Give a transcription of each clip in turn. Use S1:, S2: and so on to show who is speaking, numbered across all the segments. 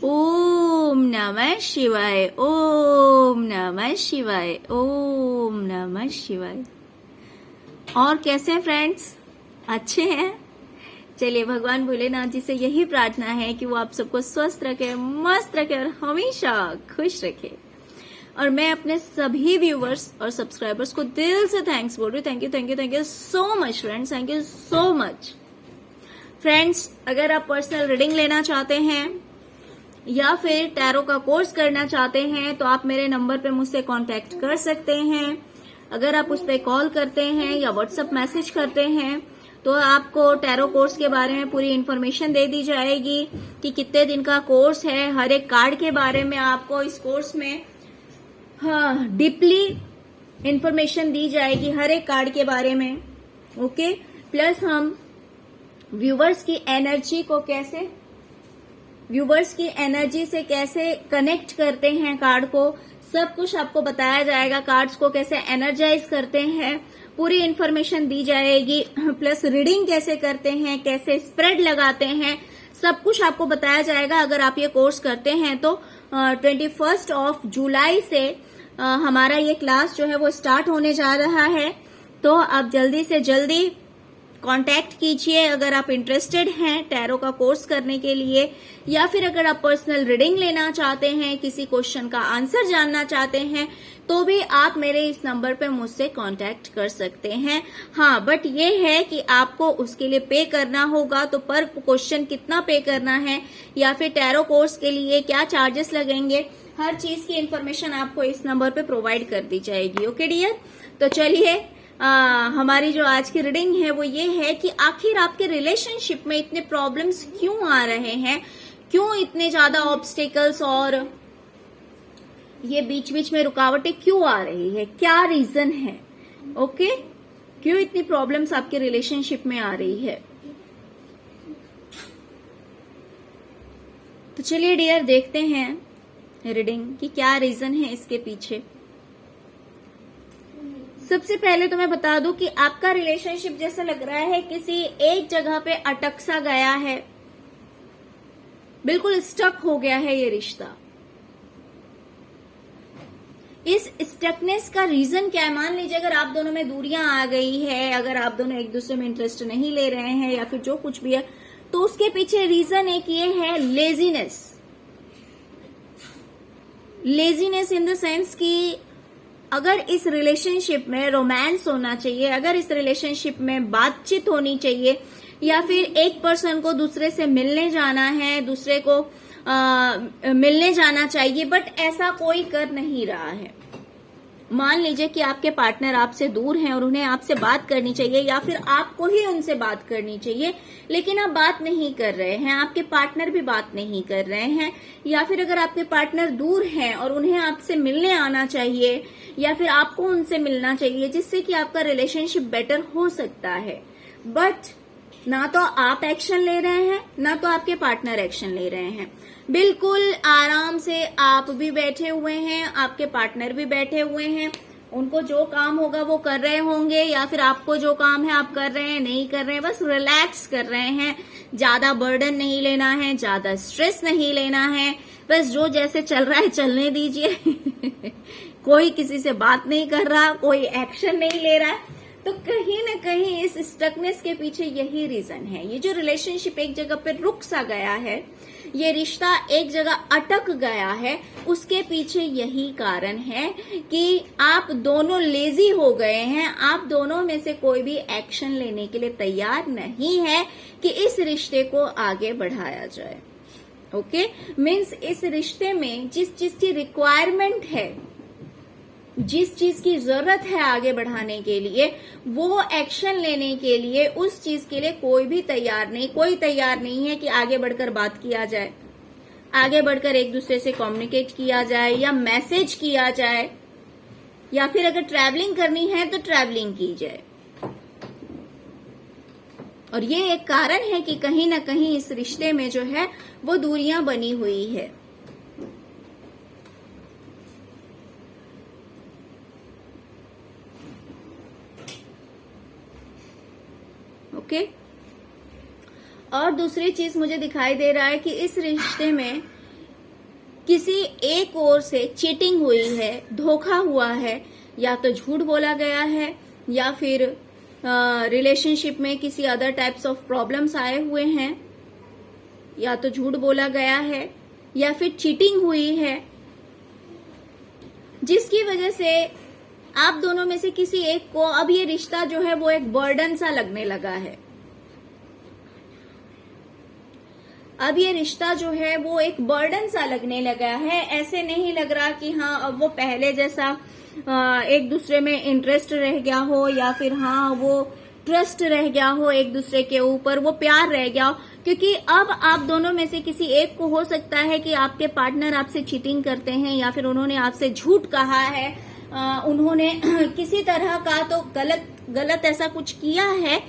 S1: ओम नमः शिवाय, ओम नमः शिवाय, ओम नमः शिवाय। और कैसे हैं फ्रेंड्स? अच्छे हैं? चलिए, भगवान भोलेनाथ जी से यही प्रार्थना है कि वो आप सबको स्वस्थ रखे, मस्त रखे और हमेशा खुश रखे। और मैं अपने सभी व्यूवर्स और सब्सक्राइबर्स को दिल से थैंक्स बोल रही हूँ। Thank you, thank you, thank you so much friends, thank you so much friends. अगर आप पर्सनल रीडिंग लेना चाहते हैं या फिर टैरो का कोर्स करना चाहते हैं तो आप मेरे नंबर पे मुझसे कांटेक्ट कर सकते हैं। अगर आप उस पर कॉल करते हैं या व्हाट्सएप मैसेज करते हैं तो आपको टैरो कोर्स के बारे में पूरी इन्फॉर्मेशन दे दी जाएगी कि कितने दिन का कोर्स है। हर एक कार्ड के बारे में आपको इस कोर्स में डीपली इन्फॉर्मेशन दी जाएगी, हर एक कार्ड के बारे में। ओके, प्लस हम व्यूवर्स की एनर्जी से कैसे कनेक्ट करते हैं कार्ड को, सब कुछ आपको बताया जाएगा। कार्ड्स को कैसे एनर्जाइज करते हैं, पूरी इन्फॉर्मेशन दी जाएगी। प्लस रीडिंग कैसे करते हैं, कैसे स्प्रेड लगाते हैं, सब कुछ आपको बताया जाएगा अगर आप ये कोर्स करते हैं तो। 21 जुलाई से हमारा ये क्लास जो है वो स्टार्ट होने जा रहा है। तो आप जल्दी से जल्दी कांटेक्ट कीजिए अगर आप इंटरेस्टेड हैं टैरो का कोर्स करने के लिए, या फिर अगर आप पर्सनल रीडिंग लेना चाहते हैं, किसी क्वेश्चन का आंसर जानना चाहते हैं तो भी आप मेरे इस नंबर पे मुझसे कांटेक्ट कर सकते हैं। हाँ, बट ये है कि आपको उसके लिए पे करना होगा। तो पर क्वेश्चन कितना पे करना है या फिर टैरो कोर्स के लिए क्या चार्जेस लगेंगे, हर चीज की इन्फॉर्मेशन आपको इस नंबर पे प्रोवाइड कर दी जाएगी। ओके डियर, तो चलिए हमारी जो आज की रीडिंग है वो ये है कि आखिर आपके रिलेशनशिप में इतने प्रॉब्लम्स क्यों आ रहे हैं, क्यों इतने ज्यादा ऑब्स्टेकल्स और ये बीच बीच में रुकावटें क्यों आ रही है, क्या रीजन है। ओके, क्यों इतनी प्रॉब्लम्स आपके रिलेशनशिप में आ रही है। तो चलिए डियर देखते हैं रीडिंग कि क्या रीजन है इसके पीछे। सबसे पहले तो मैं बता दूं कि आपका रिलेशनशिप जैसा लग रहा है किसी एक जगह पे अटक सा गया है, बिल्कुल स्टक हो गया है ये रिश्ता। इस स्टकनेस का रीजन क्या है? मान लीजिए अगर आप दोनों में दूरियां आ गई है, अगर आप दोनों एक दूसरे में इंटरेस्ट नहीं ले रहे हैं या फिर जो कुछ भी है, तो उसके पीछे रीजन एक ये है laziness. Laziness in the sense कि अगर इस रिलेशनशिप में रोमांस होना चाहिए, अगर इस रिलेशनशिप में बातचीत होनी चाहिए, या फिर एक पर्सन को दूसरे से मिलने जाना है, दूसरे को मिलने जाना चाहिए, बट ऐसा कोई कर नहीं रहा है। मान लीजिए कि आपके पार्टनर आपसे दूर हैं और उन्हें आपसे बात करनी चाहिए या फिर आपको ही उनसे बात करनी चाहिए, लेकिन आप बात नहीं कर रहे हैं, आपके पार्टनर भी बात नहीं कर रहे हैं। या फिर अगर आपके पार्टनर दूर हैं और उन्हें आपसे मिलने आना चाहिए या फिर आपको उनसे मिलना चाहिए जिससे कि आपका रिलेशनशिप बेटर हो सकता है, बट ना तो आप एक्शन ले रहे हैं ना तो आपके पार्टनर एक्शन ले रहे हैं। बिल्कुल आराम से आप भी बैठे हुए हैं, आपके पार्टनर भी बैठे हुए हैं, उनको जो काम होगा वो कर रहे होंगे, या फिर आपको जो काम है आप कर रहे हैं, नहीं कर रहे हैं, बस रिलैक्स कर रहे हैं। ज्यादा बर्डन नहीं लेना है, ज्यादा स्ट्रेस नहीं लेना है, बस जो जैसे चल रहा है चलने दीजिए। कोई किसी से बात नहीं कर रहा, कोई एक्शन नहीं ले रहा है। तो कहीं ना कहीं इस स्टकनेस के पीछे यही रीजन है। ये जो रिलेशनशिप एक जगह पे रुक सा गया है, ये रिश्ता एक जगह अटक गया है, उसके पीछे यही कारण है कि आप दोनों लेजी हो गए हैं। आप दोनों में से कोई भी एक्शन लेने के लिए तैयार नहीं है कि इस रिश्ते को आगे बढ़ाया जाए। ओके, मीन्स इस रिश्ते में जिस चीज की रिक्वायरमेंट है, जिस चीज की जरूरत है आगे बढ़ाने के लिए, वो एक्शन लेने के लिए, उस चीज के लिए कोई भी तैयार नहीं। कोई तैयार नहीं है कि आगे बढ़कर बात किया जाए, आगे बढ़कर एक दूसरे से कम्युनिकेट किया जाए या मैसेज किया जाए, या फिर अगर ट्रैवलिंग करनी है तो ट्रैवलिंग की जाए। और ये एक कारण है कि कहीं ना कहीं इस रिश्ते में जो है वो दूरियां बनी हुई है। ओके, और दूसरी चीज मुझे दिखाई दे रहा है कि इस रिश्ते में किसी एक ओर से चीटिंग हुई है, धोखा हुआ है, या तो झूठ बोला गया है, या फिर रिलेशनशिप में किसी अदर टाइप्स ऑफ प्रॉब्लम्स आए हुए हैं, या तो झूठ बोला गया है या फिर चीटिंग हुई है, जिसकी वजह से आप दोनों में से किसी एक को अब ये रिश्ता जो है वो एक बर्डन सा लगने लगा है। अब ये रिश्ता जो है वो एक बर्डन सा लगने लगा है। ऐसे नहीं लग रहा कि हाँ अब वो पहले जैसा एक दूसरे में इंटरेस्ट रह गया हो, या फिर हाँ वो ट्रस्ट रह गया हो एक दूसरे के ऊपर, वो प्यार रह गया हो। क्योंकि अब आप दोनों में से किसी एक को हो सकता है कि आपके पार्टनर आपसे चीटिंग करते हैं, या फिर उन्होंने आपसे झूठ कहा है, उन्होंने किसी तरह का तो गलत ऐसा कुछ किया है,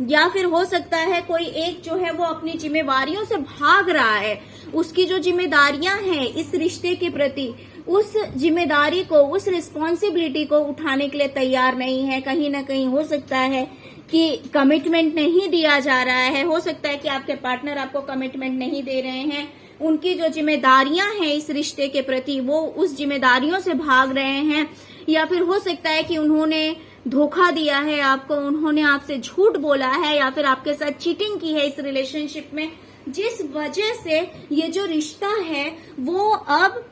S1: या फिर हो सकता है कोई एक जो है वो अपनी जिम्मेवारियों से भाग रहा है। उसकी जो जिम्मेदारियां हैं इस रिश्ते के प्रति, उस जिम्मेदारी को, उस रिस्पॉन्सिबिलिटी को उठाने के लिए तैयार नहीं है। कहीं ना कहीं हो सकता है कि कमिटमेंट नहीं दिया जा रहा है, हो सकता है कि आपके पार्टनर आपको कमिटमेंट नहीं दे रहे हैं। उनकी जो जिम्मेदारियां हैं इस रिश्ते के प्रति, वो उस जिम्मेदारियों से भाग रहे हैं, या फिर हो सकता है कि उन्होंने धोखा दिया है आपको, उन्होंने आपसे झूठ बोला है, या फिर आपके साथ चीटिंग की है इस रिलेशनशिप में, जिस वजह से ये जो रिश्ता है वो अब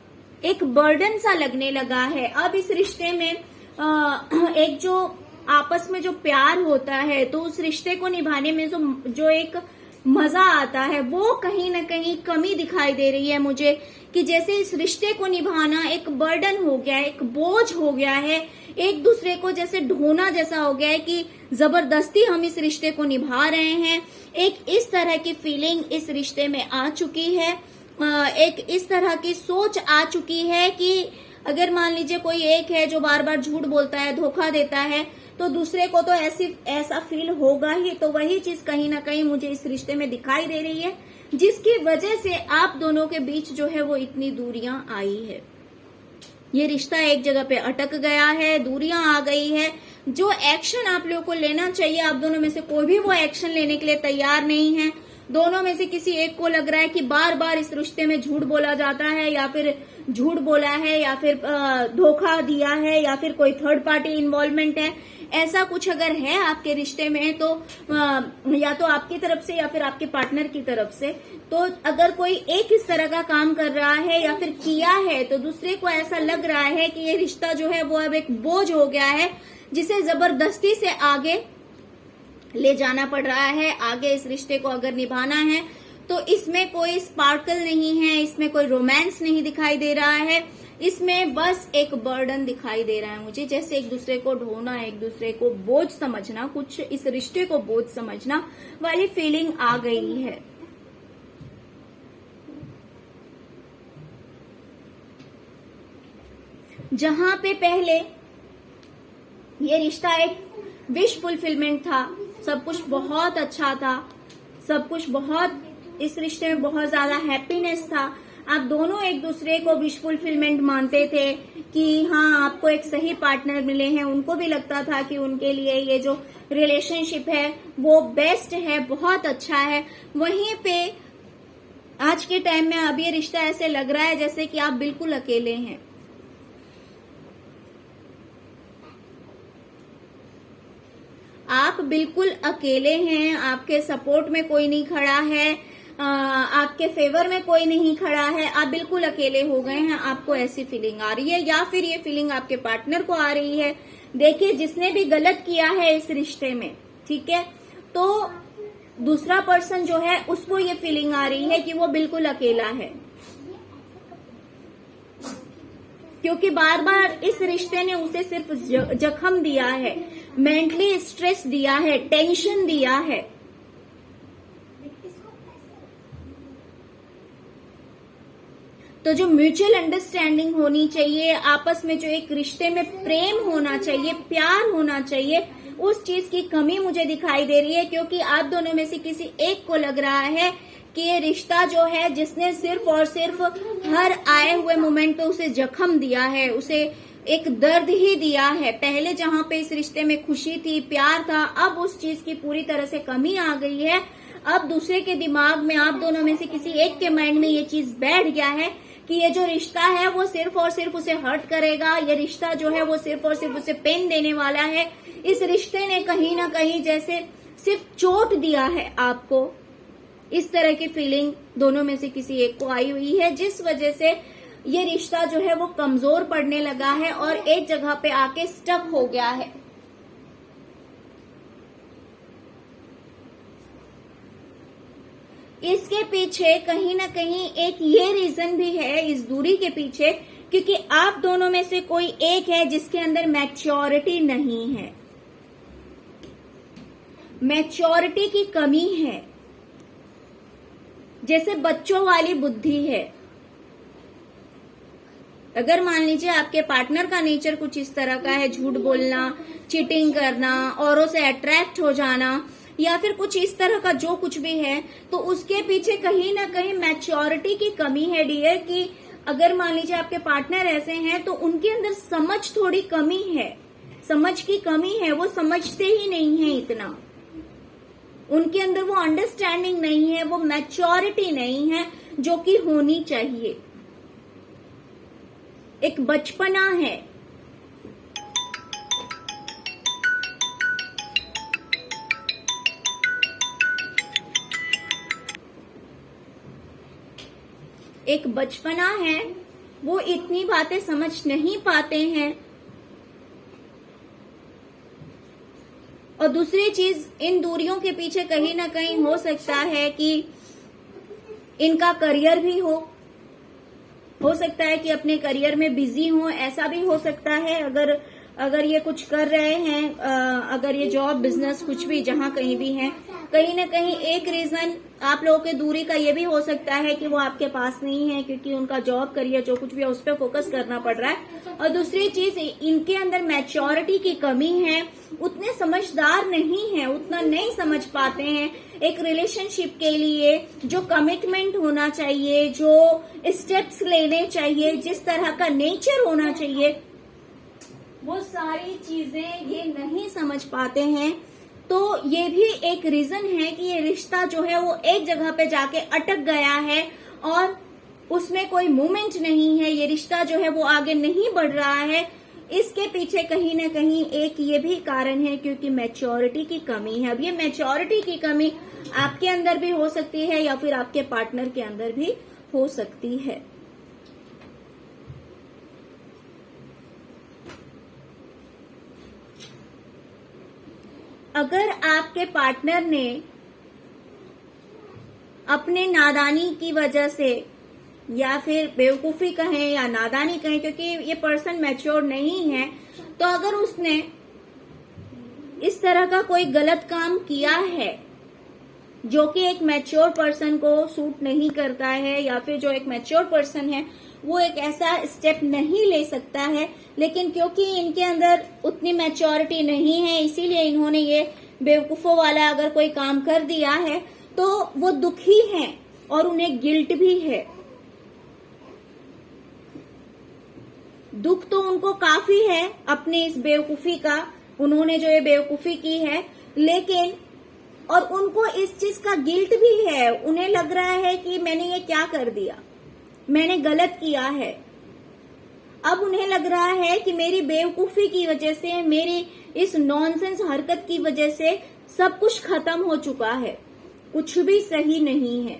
S1: एक बर्डन सा लगने लगा है। अब इस रिश्ते में एक जो आपस में जो प्यार होता है, तो उस रिश्ते को निभाने में जो एक मजा आता है, वो कहीं ना कहीं कमी दिखाई दे रही है मुझे, कि जैसे इस रिश्ते को निभाना एक बर्डन हो गया है, एक बोझ हो गया है, एक दूसरे को जैसे ढोना जैसा हो गया है कि जबरदस्ती हम इस रिश्ते को निभा रहे हैं। एक इस तरह की फीलिंग इस रिश्ते में आ चुकी है, एक इस तरह की सोच आ चुकी है कि अगर मान लीजिए कोई एक है जो बार बार झूठ बोलता है, धोखा देता है, तो दूसरे को तो ऐसा फील होगा ही। तो वही चीज कहीं ना कहीं मुझे इस रिश्ते में दिखाई दे रही है, जिसकी वजह से आप दोनों के बीच जो है वो इतनी दूरियां आई है। ये रिश्ता एक जगह पे अटक गया है, दूरियां आ गई है। जो एक्शन आप लोगों को लेना चाहिए, आप दोनों में से कोई भी वो एक्शन लेने के लिए तैयार नहीं है। दोनों में से किसी एक को लग रहा है कि बार बार इस रिश्ते में झूठ बोला जाता है, या फिर झूठ बोला है, या फिर धोखा दिया है, या फिर कोई थर्ड पार्टी इन्वॉल्वमेंट है। ऐसा कुछ अगर है आपके रिश्ते में, तो या तो आपकी तरफ से या फिर आपके पार्टनर की तरफ से, तो अगर कोई एक इस तरह का काम कर रहा है या फिर किया है, तो दूसरे को ऐसा लग रहा है कि ये रिश्ता जो है वो अब एक बोझ हो गया है, जिसे जबरदस्ती से आगे ले जाना पड़ रहा है। आगे इस रिश्ते को अगर निभाना है तो इसमें कोई स्पार्कल नहीं है, इसमें कोई रोमांस नहीं दिखाई दे रहा है, इसमें बस एक बर्डन दिखाई दे रहा है मुझे। जैसे एक दूसरे को ढोना, एक दूसरे को बोझ समझना, कुछ इस रिश्ते को बोझ समझना वाली फीलिंग आ गई है। जहां पे पहले ये रिश्ता एक विश फुलफिलमेंट था, सब कुछ बहुत अच्छा था, सब कुछ बहुत, इस रिश्ते में बहुत ज्यादा हैप्पीनेस था। आप दोनों एक दूसरे को विश फुलफिलमेंट मानते थे कि हाँ आपको एक सही पार्टनर मिले हैं। उनको भी लगता था कि उनके लिए ये जो रिलेशनशिप है वो बेस्ट है, बहुत अच्छा है। वहीं पे आज के टाइम में अब ये रिश्ता ऐसे लग रहा है जैसे कि आप बिल्कुल अकेले हैं। आप बिल्कुल अकेले हैं, आपके सपोर्ट में कोई नहीं खड़ा है, आपके फेवर में कोई नहीं खड़ा है, आप बिल्कुल अकेले हो गए हैं। आपको ऐसी फीलिंग आ रही है, या फिर ये फीलिंग आपके पार्टनर को आ रही है। देखिए, जिसने भी गलत किया है इस रिश्ते में, ठीक है, तो दूसरा पर्सन जो है उसको ये फीलिंग आ रही है कि वो बिल्कुल अकेला है, क्योंकि बार बार इस रिश्ते ने उसे सिर्फ जख्म दिया है, मेंटली स्ट्रेस दिया है, टेंशन दिया है। तो जो म्यूचुअल अंडरस्टैंडिंग होनी चाहिए, आपस में जो एक रिश्ते में प्रेम होना चाहिए, प्यार होना चाहिए, उस चीज की कमी मुझे दिखाई दे रही है। क्योंकि आप दोनों में से किसी एक को लग रहा है कि ये रिश्ता जो है, जिसने सिर्फ और सिर्फ हर आए हुए मोमेंट पे उसे जख्म दिया है, उसे एक दर्द ही दिया है। पहले जहां पे इस रिश्ते में खुशी थी, प्यार था, अब उस चीज की पूरी तरह से कमी आ गई है। अब दूसरे के दिमाग में, आप दोनों में से किसी एक के माइंड में ये चीज बैठ गया है कि ये जो रिश्ता है वो सिर्फ और सिर्फ उसे हर्ट करेगा, ये रिश्ता जो है वो सिर्फ और सिर्फ उसे पेन देने वाला है, इस रिश्ते ने कहीं ना कहीं जैसे सिर्फ चोट दिया है आपको, इस तरह की फीलिंग दोनों में से किसी एक को आई हुई है, जिस वजह से ये रिश्ता जो है वो कमजोर पड़ने लगा है और एक जगह पे आके स्टक हो गया है। इसके पीछे कहीं ना कहीं एक ये रीजन भी है इस दूरी के पीछे, क्योंकि आप दोनों में से कोई एक है जिसके अंदर मैच्योरिटी नहीं है, मैच्योरिटी की कमी है, जैसे बच्चों वाली बुद्धि है। अगर मान लीजिए आपके पार्टनर का नेचर कुछ इस तरह का है, झूठ बोलना, चीटिंग करना, औरों से अट्रैक्ट हो जाना, या फिर कुछ इस तरह का जो कुछ भी है, तो उसके पीछे कहीं ना कहीं मैच्योरिटी की कमी है डियर। कि अगर मान लीजिए आपके पार्टनर ऐसे हैं तो उनके अंदर समझ थोड़ी कमी है, समझ की कमी है, वो समझते ही नहीं है इतना, उनके अंदर वो अंडरस्टैंडिंग नहीं है, वो मैच्योरिटी नहीं है जो कि होनी चाहिए, एक बचपना है। एक बचपना है, वो इतनी बातें समझ नहीं पाते हैं। और दूसरी चीज, इन दूरियों के पीछे कहीं ना कहीं हो सकता है कि इनका करियर भी हो सकता है कि अपने करियर में बिजी हो, ऐसा भी हो सकता है। अगर ये कुछ कर रहे हैं, अगर ये जॉब बिजनेस कुछ भी जहां कहीं भी है, कहीं ना कहीं एक रीजन आप लोगों की दूरी का ये भी हो सकता है कि वो आपके पास नहीं है, क्योंकि उनका जॉब करियर जो कुछ भी है उस पर फोकस करना पड़ रहा है। और दूसरी चीज, इनके अंदर मैच्योरिटी की कमी है, उतने समझदार नहीं है, उतना नहीं समझ पाते हैं एक रिलेशनशिप के लिए जो कमिटमेंट होना चाहिए, जो स्टेप्स लेने चाहिए, जिस तरह का नेचर होना चाहिए, वो सारी चीजें ये नहीं समझ पाते हैं। तो ये भी एक रीजन है कि ये रिश्ता जो है वो एक जगह पे जाके अटक गया है और उसमें कोई मूवमेंट नहीं है, ये रिश्ता जो है वो आगे नहीं बढ़ रहा है। इसके पीछे कहीं ना कहीं एक ये भी कारण है क्योंकि मैच्योरिटी की कमी है। अब ये मैच्योरिटी की कमी आपके अंदर भी हो सकती है या फिर आपके पार्टनर के अंदर भी हो सकती है। अगर आपके पार्टनर ने अपने नादानी की वजह से या फिर बेवकूफी कहें या नादानी कहें, क्योंकि ये पर्सन मैच्योर नहीं है, तो अगर उसने इस तरह का कोई गलत काम किया है जो कि एक मैच्योर पर्सन को सूट नहीं करता है, या फिर जो एक मैच्योर पर्सन है वो एक ऐसा स्टेप नहीं ले सकता है, लेकिन क्योंकि इनके अंदर उतनी मैच्योरिटी नहीं है इसीलिए इन्होंने ये बेवकूफों वाला अगर कोई काम कर दिया है तो वो दुखी हैं और उन्हें गिल्ट भी है। दुख तो उनको काफी है अपनी इस बेवकूफी का, उन्होंने जो ये बेवकूफी की है, लेकिन और उनको इस चीज का गिल्ट भी है। उन्हें लग रहा है कि मैंने ये क्या कर दिया, मैंने गलत किया है। अब उन्हें लग रहा है कि मेरी बेवकूफी की वजह से, मेरी इस नॉनसेंस हरकत की वजह से सब कुछ खत्म हो चुका है, कुछ भी सही नहीं है,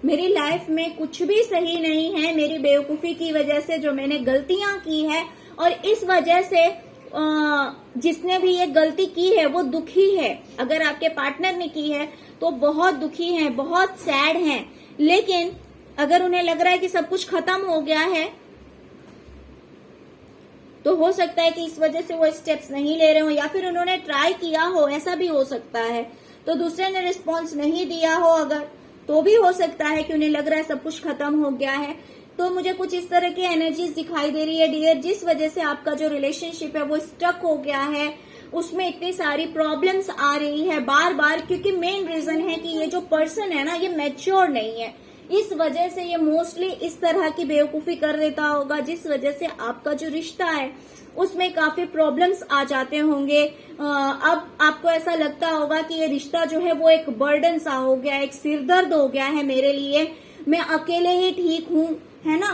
S1: मेरी लाइफ में कुछ भी सही नहीं है, मेरी बेवकूफी की वजह से जो मैंने गलतियां की है, और इस वजह से जिसने भी ये गलती की है वो दुखी है। अगर आपके पार्टनर ने की है तो बहुत दुखी हैं, बहुत सैड हैं। लेकिन अगर उन्हें लग रहा है कि सब कुछ खत्म हो गया है तो हो सकता है कि इस वजह से वो स्टेप्स नहीं ले रहे हो, या फिर उन्होंने ट्राई किया हो, ऐसा भी हो सकता है, तो दूसरे ने रिस्पॉन्स नहीं दिया हो अगर, तो भी हो सकता है कि उन्हें लग रहा है सब कुछ खत्म हो गया है। तो मुझे कुछ इस तरह की एनर्जीज दिखाई दे रही है डियर, जिस वजह से आपका जो रिलेशनशिप है वो स्टक हो गया है, उसमें इतनी सारी प्रॉब्लम्स आ रही है बार बार, क्योंकि मेन रीजन है कि ये जो पर्सन है ना ये मैच्योर नहीं है। इस वजह से ये मोस्टली इस तरह की बेवकूफी कर देता होगा, जिस वजह से आपका जो रिश्ता है उसमें काफी प्रॉब्लम्स आ जाते होंगे। अब आपको ऐसा लगता होगा कि ये रिश्ता जो है वो एक बर्डन सा हो गया, एक सिरदर्द हो गया है मेरे लिए, मैं अकेले ही ठीक हूँ, है ना,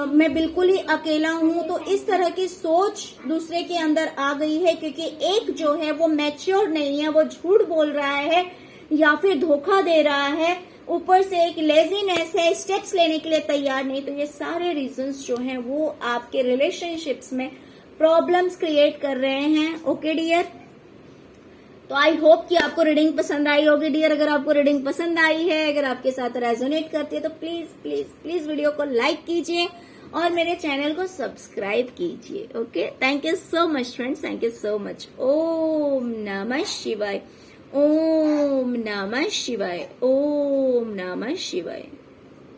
S1: मैं बिल्कुल ही अकेला हूँ। तो इस तरह की सोच दूसरे के अंदर आ गई है, क्योंकि एक जो है वो मैच्योर नहीं है, वो झूठ बोल रहा है या फिर धोखा दे रहा है, ऊपर से एक लेजीनेस है, स्टेप्स लेने के लिए तैयार नहीं। तो ये सारे रीजंस जो हैं वो आपके रिलेशनशिप्स में प्रॉब्लम्स क्रिएट कर रहे हैं। ओके डियर, तो आई होप कि आपको रीडिंग पसंद आई होगी डियर। अगर आपको रीडिंग पसंद आई है, अगर आपके साथ रेजोनेट करती है, तो प्लीज प्लीज प्लीज वीडियो को लाइक कीजिए और मेरे चैनल को सब्सक्राइब कीजिए। Okay, thank you so much friends, thank you so much. Om नमः शिवाय, ओम नमः शिवाय, ओम नमः शिवाय।